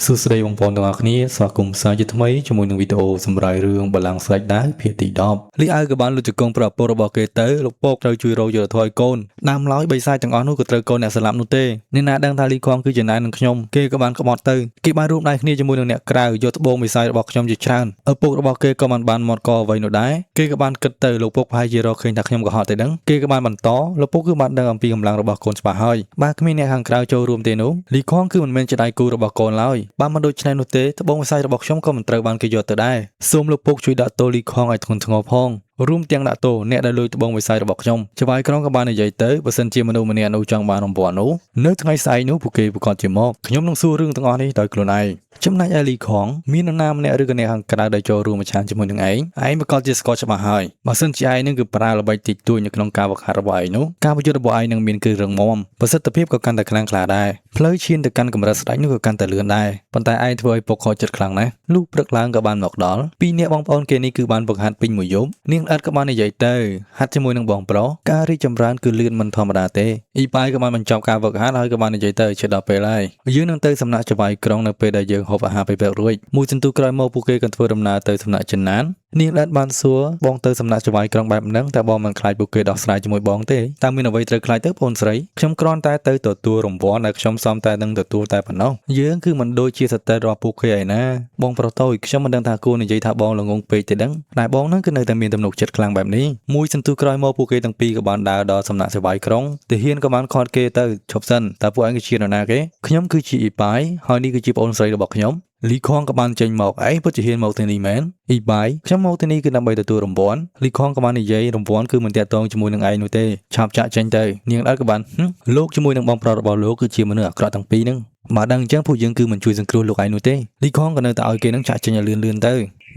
សួស្តីបងប្អូនទាំងអស់គ្នាស្វាគមន៍សាជាថ្មីជាមួយនឹងវីដេអូសម្រាប់រឿងបល្ល័ង្កស្រេចដៅភាគទី10លីអៅក៏បានលុបជង្គង់ប្រាប់ពលរបស់គេទៅលោកពកត្រូវជួយរកយុទ្ធធរឲ្យកូនដើមឡើយបិសាចទាំងអស់នោះក៏ត្រូវកូនអ្នកស្លាប់នោះទេអ្នកណាដឹងថាលីខំគឺជាណែនឹងខ្ញុំគេក៏បានក្បត់ទៅគេបានរួមដៃគ្នាជាមួយនឹងអ្នកក្រៅយកត្បូងបិសាចរបស់ខ្ញុំជាច្រើនឪពុករបស់គេក៏បានមាត់កអ្វីនោះដែរគេក៏បានគិតទៅលោកពកប្រហែលជារកឃើញថាខ្ញុំក៏ហត់ទៅដឹងគេក៏បានបន្តលោកពកគឺបានដឹងអំពីកម្លាំងរបស់កូនច្បាស់ហើយបើគ្មានអ្នកខាងក្រៅចូលរួមទេនោះលីខំគឺមិនមែនជាដៃគូរបស់កូនឡើយបើមិនដូច្នេះនោះទេត្បូងវិស័យរបស់ខ្ញុំក៏មិនត្រូវបានគេយកទៅដែរសូមលោកពុកជួយដាក់តូលីខងឲ្យធ្ងន់ធ្ងរផងរួមទាំងដាក់តូអ្នកដែលលួចត្បូងវិស័យរបស់ខ្ញុំចៅហ្វាយក្រុងក៏បាននិយាយទៅបើសិនជាមនុស្សម្នាក់នោះចង់បានរង្វាន់នោះនៅថ្ងៃស្អែកនោះពួកគេប្រកាសជាមកខ្ញុំនឹងសួររឿងទាំងអស់នេះដោយខ្លួនឯងចំណែកឯលីខងមាននរណាម្នាក់ឬក៏អ្នកខាងក្រៅដែលចូលរួមប្រឆាំងជាមួយនឹងឯងប្រកាសជាស្គាល់ច្បាស់ហើយបើសិនជាឯងនឹងគឺប្រើល្បិចតិចតួចនៅក្នុងការវឹកហាត់របស់ឯងនោះការប្រយុទ្ធរបស់ឯងនឹងមានគឺរឹងមាំប្រសិទ្ធភាពក៏កាន់តែខ្លាំងក្លាដែរផ្លូវឈានទៅកាន់កម្រិតស្ដេចនោះក៏កាន់តែលឿនដែរប៉ុន្តែឯងធ្វើឲ្យពុកខកចិត្តខ្លាំងណាស់លុះព្រឹកឡើងក៏បានមកដល់ពីរអ្នកបងប្អូនគេនេះគឺបានវឹកហាត់ពេញមួយយប់នាងល្អិតក៏បាននិយាយទៅហាត់ជាមួយនឹងបងប្រុសការរីកចម្រើនគឺលឿនមិនធម្មតាទេអ៊ីប៉ៃក៏បានបញ្ចប់ការវឹកហាត់ហើយក៏បាននិយាយទៅជិតដល់ពេលហើយយើងនឹងទៅសំណាក់ចៅហ្វាយក្រុងនៅពេលដែលយើងហូបអាហារពេលព្រឹករួចមួយសន្ទុះក្រោយមកពួកគេក៏ធ្វើដំណើរទៅសំណាក់ចិនណាននាងល្អិតបានសួរបងទៅសំណាក់ចៅហ្វាយក្រុងបែបហ្នឹងតែបងមិនខ្លាចពួកគេដោះស្រាយជាមួយបងទេតើមានអ្វីត្រូវខ្លាចទៅបងស្រីខ្ញុំគ្រាន់តែទៅទទួលរង្វាន់ដែលខ្ញុំសមតែនឹងទទួលតែប៉ុណ្ណោះយើងគឺមិនដូចជាសត្រូវរបស់ពួកគេឯណាបងប្រុសតូចខ្ញុំមិនដឹងថាគួរនិយាយថាបងល្ងងពេកទេដឹងតែបងហ្នឹងគឺនៅតែមានទំនុកចិត្តខ្លាំងបែបនេះមួយសន្ទុះក្រោយមកពួកគេទាំងពីរក៏បានដើរដល់សំណាក់ចៅហ្វាយក្រុងទាហានក៏បានខាត់គេទៅឈប់សិនតើពួកឯងគឺជានរណាគេខ្ញុំគឺជាអ៊ីប៉ៃហើយនេះគឺជាប្អូនស្រីរបស់ខ្ញុំលីខងក៏បានចេញមកឯងពិតជាហ៊ានមកទីនេះមែនអ៊ីប៉ៃខ្ញុំមកទីនេះគឺដើម្បីទទួលរង្វាន់លីខងក៏បាននិយាយរង្វាន់គឺមិនតាក់ទងជាមួយនឹងឯងនោះទេឆាប់ចាក់ចេញទៅនាងអត់ក៏បានលោកជាមួយនឹងបងប្រុសរបស់លោកគឺជាមនុស្សអាក្រក់ទាំងពីរហ្នឹងបើដឹងអញ្ចឹងពួកយើងគឺមិនជួយសង្គ្រោះលោកឯងនោះទេលីខងក៏នៅតែឲ្យគេនឹងចាក់ចេញឲ្យលឿនទ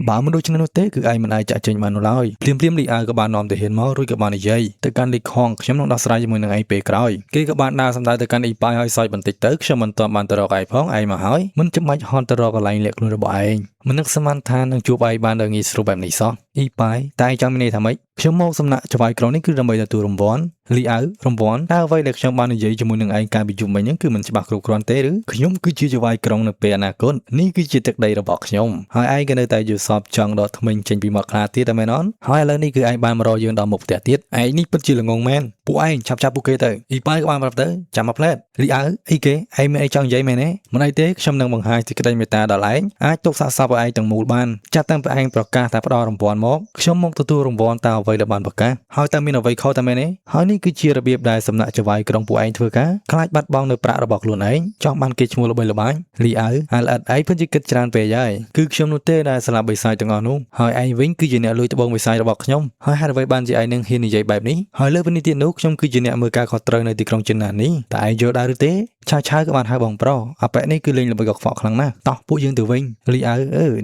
ៅបើមិនដូច្នេះនោះទេគឺឯងមិនអាចចាក់ចេញបាននោះឡើយភ្លាមលីអៅក៏បាននាំទៅហ៊ានមករួចក៏បាននិយាយទៅកាន់លីខងខ្ញុំនឹងដោះស្រាយជាមួយនឹងឯងពេលក្រោយគេក៏បានដើរសម្ដៅទៅកាន់អ៊ីប៉ៃឲ្យសើចបន្តិចទៅខ្ញុំមិនទាន់បានទៅរកឯងផងឯងមកហើយមិនចាំបាច់ហត់ទៅរកកន្លែងលាក់ខ្លួនរបស់ឯងមិននឹកស្មានថានឹងជួបឯងបានដោយងាយស្រួលបែបនេះសោះអ៊ីប៉ៃតែឯងចង់មានន័យថាម៉េចខ្ញុំមកសំណាក់ចៅហ្វាយក្រុងនេះគឺដើម្បីទទួលរង្វាន់លីអៅរង្វាន់តើអ្វីដែលខ្ញុំបាននិយាយជាមួយនឹងឯងកាលពីយប់មិញហ្នឹងគឺមិនច្បាស់គ្រប់គ្រាន់ទេឬខ្ញុំគឺជាចៅហ្វាយក្រុងនៅពេលអនាគតនេះគឺជាទឹកដីរបស់ខ្ញុំហើយឯងក៏នៅតែយល់សពចង់ដកថ្មិញចេញពីមាត់ខ្លាទៀតតែមែនអត់ហើយឥឡូវនេះគឺឯងបានមករកយើងដល់មុខផ្ទះទៀតឯងនេះពិតជាល្ងងមែនពួកឯងឆាប់ពួកគេទៅអ៊ីប៉ៃក៏បានប្រាប់ទៅចាំមកផ្លែតលីអៅអីគេឯងមានអីចង់និយាយមែនទេមិនអីទេខ្ញុំនឹងបង្ហាញសេចក្តីមេត្តាដល់ឯងអាចទុកសាកសពឲ្យឯងទាំងមូលបានចាប់តាំងពីឯងប្រកាសថាផ្ដល់រង្វាន់មកខ្ញុំមកទទួលរង្វាន់តើអ្វីដែលបានប្រកាសហើយតើមានអ្វីខុសតែមែនទេហើយនេះគឺជារបៀបដែលសំណាក់ចៅហ្វាយក្រុងពួកឯងធ្វើការខ្លាចបាត់បង់នៅប្រាក់របស់ខ្លួនឯងចង់បានគេឈ្មោះល្បីល្បាញលីអៅហើយល្អិតឯងពិតជាគិតច្រើនពេកហើយគឺខ្ញុំនោះទេដែលស្លាប់បិសាចទាំងអស់នោះហើយឯងវិញគឺជាអ្នកលួចត្បូងវិស័យរបស់ខ្ញុំហើយហេតុអ្វីបានជាឯងនឹងហ៊ាននិយាយបែបនេះហើយលើពីនេះទៀតនោះខ្ញុំគឺជាអ្នកមើលការខុសត្រូវនៅទីក្រុងចិនណានេះតើឯងយល់ដែរឬទេឆាក៏បានហៅបងប្រុសអាប៉ែនេះគឺលេងល្បីកខ្វក់ខ្លាំងណាស់តោះពួកយើងទៅវិញលីអៅ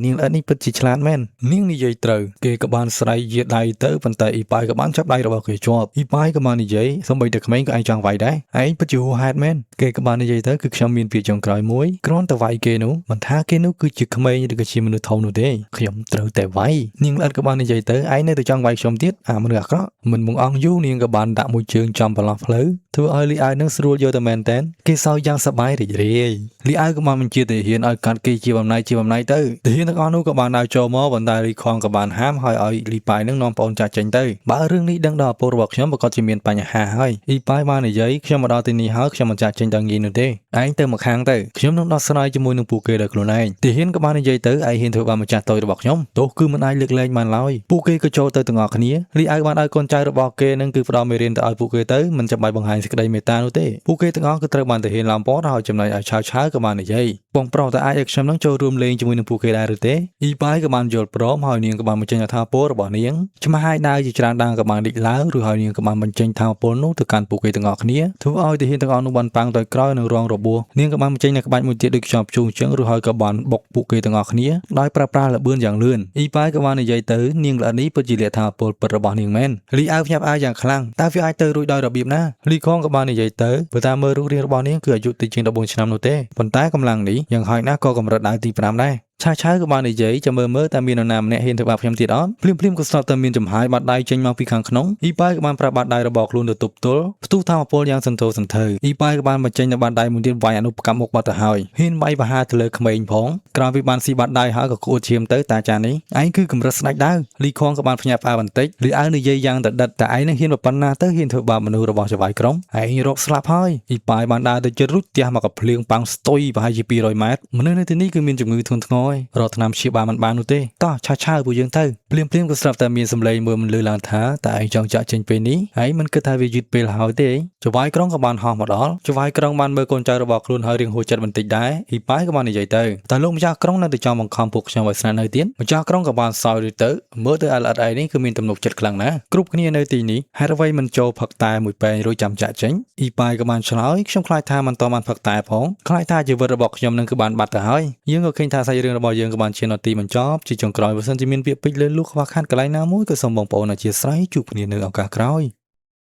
នាងល្អិតនេះពិតជាឆ្លាតមែននាងនិយាយត្រូវគេក៏បានស្រែកយាដៃទៅប៉ុន្តែអ៊ីប៉ៃក៏បានចាប់ដៃរបស់គេជាប់អ៊ីប៉ៃក៏បាននិយាយសូម្បីតែក្មេងក៏ឯងចង់វាយដែរឯងពិតជាហួសហេតុមែនគេក៏បាននិយាយទៅគឺខ្ញុំមានពាក្យចុងក្រោយមួយគ្រាន់តែវាយគេនោះមិនថាគេនោះគឺជាក្មេងឬក៏ជាមនុស្សធំនោះទេខ្ញុំត្រូវតែវាយនាងល្អិតក៏បាននិយាយទៅឯងនៅតែចង់វាយខ្ញុំទៀតអាមនុស្សអាក្រក់មិនមកអង្គយូរនាងក៏បានដាក់មួយជើងចំប្រឡោះផ្លូវធ្វើឲ្យលីអៅនឹងស្រួលយកទៅមែនតែនគេសើចយ៉ាងសប្បាយរីករាយលីអៅក៏បានបញ្ជាទាហានឲ្យកាត់គេជាបំណែកទៅទាហានទាំងអស់នោះក៏បានដើរចូលមកប៉ុន្តែលីខងក៏បានហាមឲ្យលីប៉ៃនឹងនាំប្អូនចាស់ចេញទៅបើរឿងនេះដឹងដល់ឪពុករបស់ខ្ញុំប្រកាសជាមានបញ្ហាហើយអ៊ីប៉ៃបាននិយាយខ្ញុំមកដល់ទីនេះហើយខ្ញុំមិនចាស់ចេញទៅងាយនោះទេឯងទៅមកខាងទៅខ្ញុំនឹងដោះស្រាយជាមួយនឹងពួកគេដោយខ្លួនឯងទាហានក៏បាននិយាយទៅឯងហ៊ានធ្វើបាបម្ចាស់តូចរបស់ខ្ញុំទោះគឺមិនអាចលើកលែងបានឡើយពួកគេក៏ចូលទៅទាំងអស់គ្នាលីអៅបានឲ្យកូនចៅរបស់គេនឹងគឺផ្ដល់មេរៀនទៅឲ្យពួកគេទៅមិនចាំបាច់បង្ហាញសេចក្តីមេត្តានោះទេពួកគេទាំងអស់គឺត្រូវបានទាហានឡោមព័ទ្ធហើយចំណែកឲ្យឆៅក៏បាននិយាយបងប្រុសតើអាចឲ្យខ្ញុំនឹងចូលរួមលេងជាមួយនឹងពួកគេដែរឬទេអ៊ីប៉ៃក៏បានយល់ព្រមហើយនាងក៏បានបញ្ចេញថាពលរបស់នាងឆ្មាហើយដើរជាច្រើនដងក៏បានលេចឡើងឬហើយនាងក៏បានបញ្ចេញថាពលនោះទៅកាន់ពួកគេទាំងអស់គ្នាធ្វើឲ្យទាហានទាំងអស់នោះបានប៉ាំងទៅក្រោយនឹងរងរបួសនាងក៏បានបញ្ចេញនៅក្បាច់មួយទៀតដូចខ្យល់ព្យុះអញ្ចឹងឬហើយក៏បានបុកពួកគេទាំងអស់គ្នាដោយប្រើប្រាស់ល្បឿនយ៉ាងលឿនអ៊ីប៉ៃក៏បាននិយាយទៅនាងល្អិតនេះពិតជាលក្ខថាពលពិតរបស់នាងមែនលីអៅភ្ញាក់ផ្អើលយ៉ាងខ្លាំងតើវាអាចទៅរួចដោយរបៀបណាលីខងក៏បាននិយាយទៅបើតាមមើលរូបរាងរបស់នាងគឺអាយុតិចជាង14ឆ្នាំនោះទេប៉ុន្តែកម្លាំងនេះយ៉ាងហោចណាស់ក៏កម្រិតដៅទី5ដែរ ឆាក៏បាននិយាយចាំមើលតែមាននរណាម្នាក់ហ៊ានធ្វើបាបខ្ញុំទៀតអត់ភ្លាមក៏ស្ដាប់តែមានចំហាយបាត់ដៃចេញមកពីខាងក្នុងអ៊ីប៉ៃក៏បានប្រាប់បាត់ដៃរបស់ខ្លួនទៅទប់ទល់ផ្ទុះថាមពលយ៉ាងសន្ធោសន្ធៅអ៊ីប៉ៃក៏បានបញ្ចេញនៅបាត់ដៃមួយទៀតវាយអនុប្រកម្មមុខបាត់ទៅហើយហ៊ានវាយបហាទៅលើក្មេងផងក្រោយពីបានស៊ីបាត់ដៃហើយក៏គួតឈាមទៅតាចានេះឯងគឺកម្រិតស្ដេចដាវលីខងក៏បានភ្ញាក់ផ្អើលបន្តិចលីអៅនិយាយយ៉ាងដិតតែឯងនឹងហ៊ានប៉ុណ្ណាទៅហ៊ានធ្វើបាបមនុស្សរបស់ចៅហ្វាយក្រុងឯងរកស្លាប់ហើយអ៊ីប៉ៃបានដើរទៅជិតរួចផ្ទះមកក៏ភ្លៀងប៉ាំងស្ទុយប្រហែលជា200ម៉ែត្រមនុស្សនៅទីនេះគឺមានជំងឺធ្ងន់ធ្ងររកថ្នាំព្យាបាលមិនបាននោះទេតោះឆាពួកយើងទៅភ្លាមក៏ស្រាប់តែមានសម្លេងមួយមិនលឺឡើងថាតែឯងចង់ចាក់ចេញពេលនេះហើយមិនគិតថាវាយឺតពេលហើយទេចៅហ្វាយក្រុងក៏បានហោះមកដល់ចៅហ្វាយក្រុងបានមើលកូនចៅរបស់ខ្លួនហើយរៀងហួចចិត្តបន្តិចដែរអ៊ីប៉ៃក៏បាននិយាយទៅតែលោកម្ចាស់ក្រុងនៅតែចង់បង្ខំពួកខ្ញុំឲ្យស្នាក់នៅទៀតម្ចាស់ក្រុងក៏បានសោយទៅមើលទៅអាល្អិតឯនេះគឺមានទំនុកចិត្តខ្លាំងណាស់គ្រប់គ្នានៅទីនេះហេតុអ្វីមិនចូលផឹកតែមួយពែងរួចចាំចាក់ចេញអ៊ីប៉ៃក៏បានឆ្លើយខ្ញុំខ្លាចថាមិនតបានផឹកតែផងខ្លាចថាជីវិតរបស់ខ្ញុំនឹងគឺបានបាត់ទៅហើយយើងក៏ឃើញថាសាច់រឿងរបស់យើងក៏បានឈានដល់ទីបញ្ចប់ជាចុងក្រោយបើសិនជាមានពាក្យពេចន៍លើលួសខ្វះខាតកន្លែងណាមួយក៏សូមបងប្អូនអធិស្ឋានជួបគ្នានៅឱកាសក្រោយ